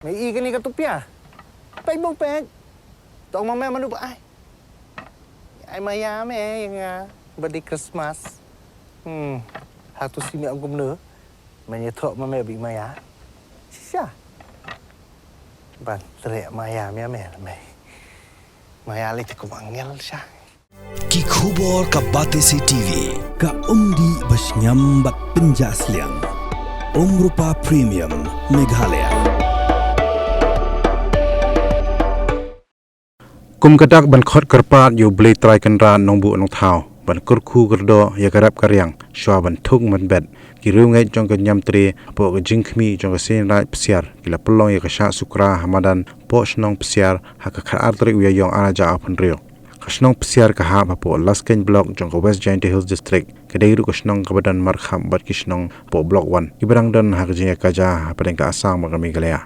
May ikan ni katupya. Paibong peg. Tong mamaya manu ba ay mayame yang badi Christmas. Hatu simi ang gumno. Menyetok mamaya bi maya. Sisa. Ban tere maya me. Maya li takum angel sya. Ki khubor ka bate si TV ka umdi basnyam bat penjasliang. Rupa Premium Meghalaya. Kum kadak ban khot kerpat yu Blei trai kan ran nong bu nong thau ban kurkhu gerdo ya karap karyang Shwa ban Thung ban bet ki ru ngai jong ka Niam tre po ka Jingkyrkhu jong ka sin rai psiar kila pelong ya ka Sukra hamadan po snong psiar ha ka khar tri u ya yong ana ja apun rio kasnong psiar ka ha po Lasken block jong ka West Giant Hills district kedai ru kasnong ka badan markham bat kisnong po block 1 ibrang dan ha ka jiya ka ja ha padeng ka asang magami galaya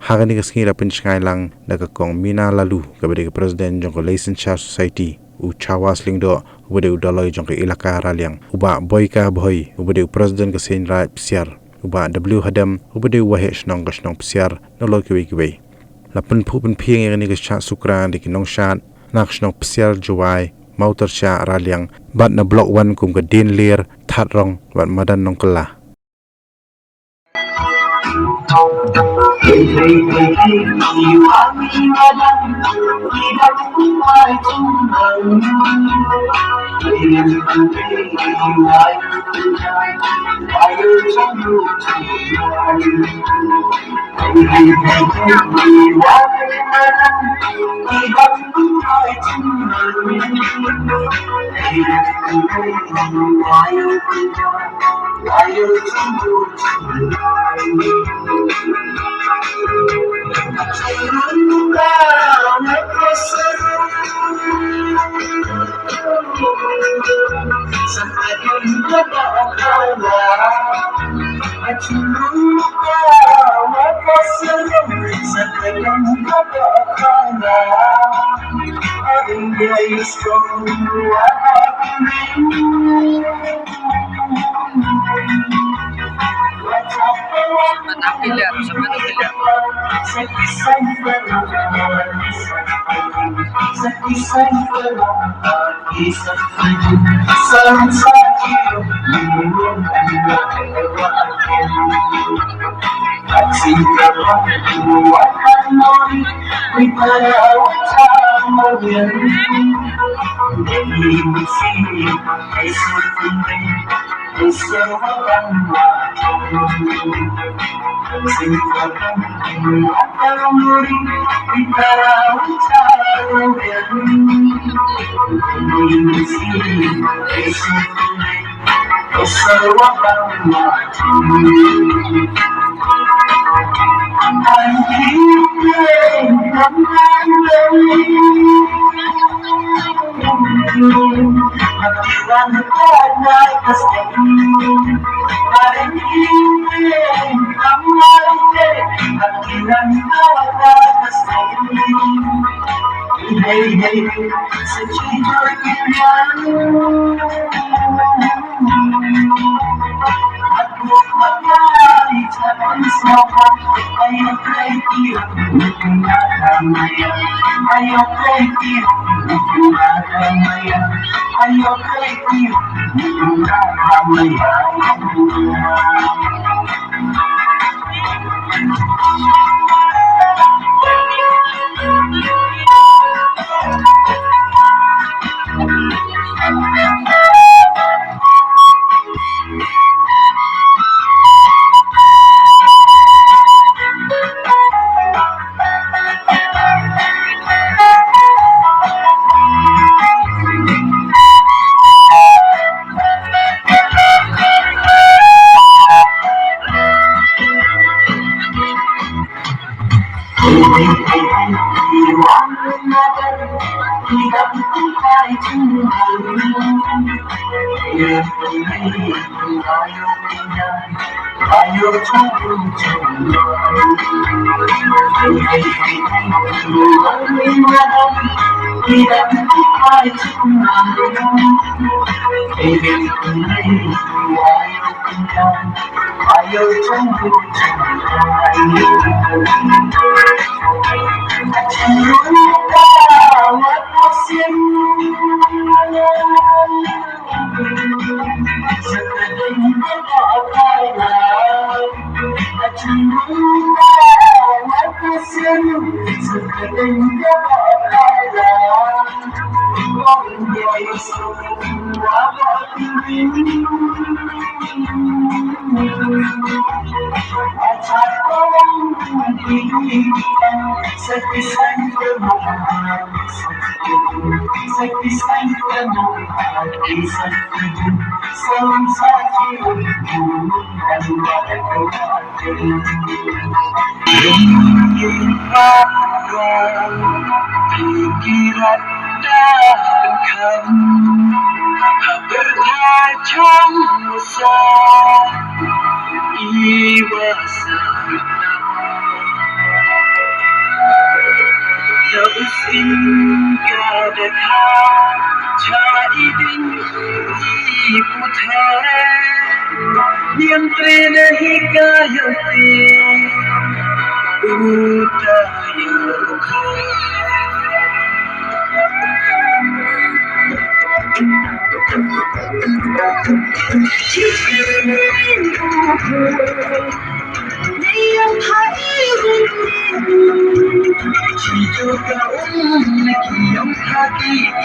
Hagani kasngi rapin sky lang nagakong mina lalu kabade presiden jong ko Leisen Shah Society u chawas lingdo ubade udaloy jong ko ilaka raliang uba boy ka boy ubade presiden ka sein ra psiar uba w hadam ubade wahe snong kasnong psiar noloy kiwe lapun phupun phieng ngani ka Shah Sukra de kinong Shad nak snong psiar juwai mautar sha raliang bat na block 1 kum ka din lir that rong bat madan nong kala Hey, you are me, madam. We have to fight to run. You are Ayo tunggu cinta musim sekadang berbagai cinta musim sekadang pikiran dan berkacang besar iba Nausin kadaka chaidin iputhe Niam nahi kayate utayukhe Niam Jingkyrkhu Niam hati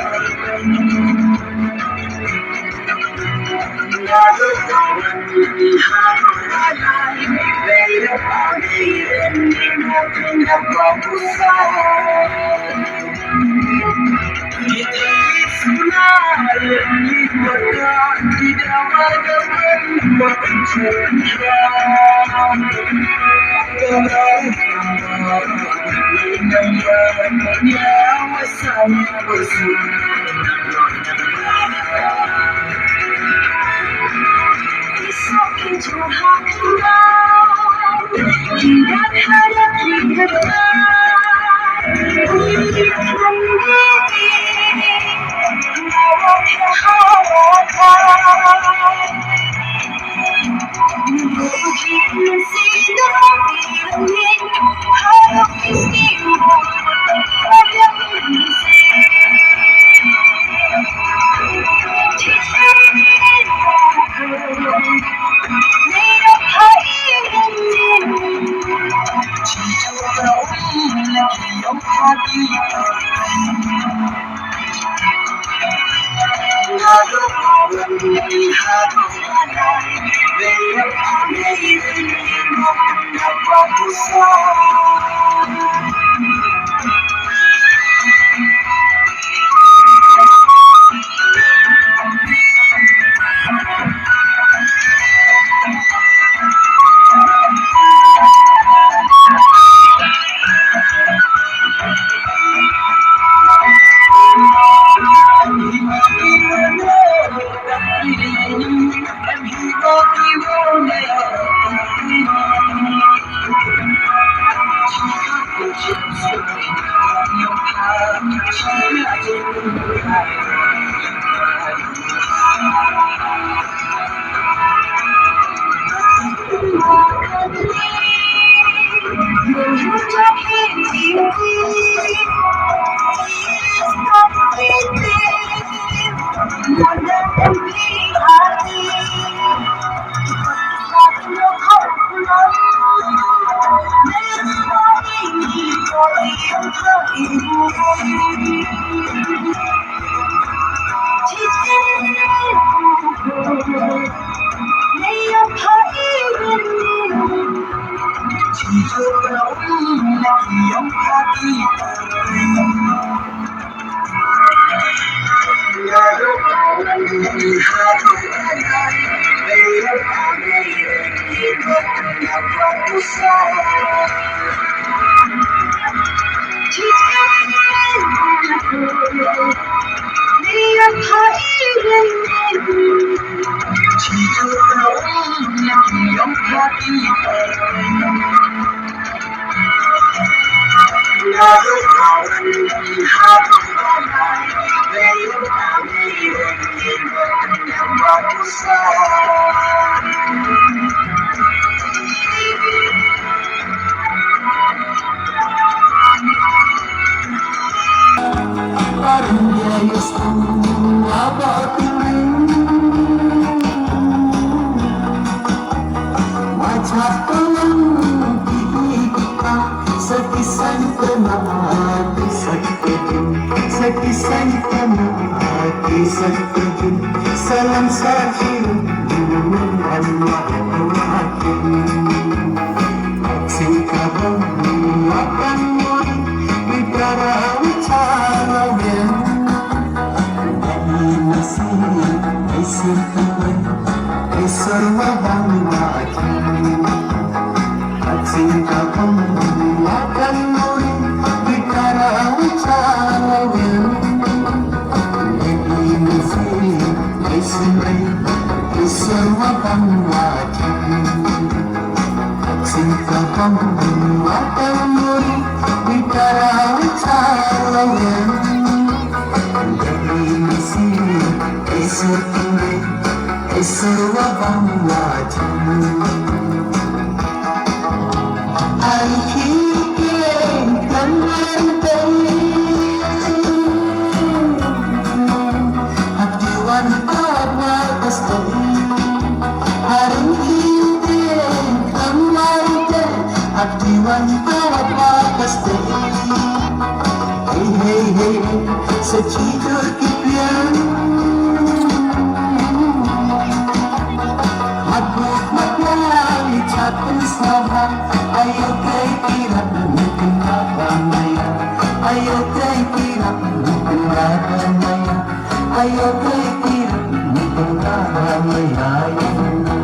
Salam sahiru Allah Hakim Singkabang akan muri Bidara ucara yang Masih Esir tuan Esir wabang hakim Singkabang akan muri Bidara ucara yang Symbai, semua bangwati Cinta kamu akan muri Bicara ucapan Dari sini Esor tinggi Semua bangwati Akhirnya kembali Sejidur kipian Mabuk maklali capun sabar Ayo kay kirap Mungkin maya Ayo kay kirap Mungkin maya Ayo kay kirap Mungkin maya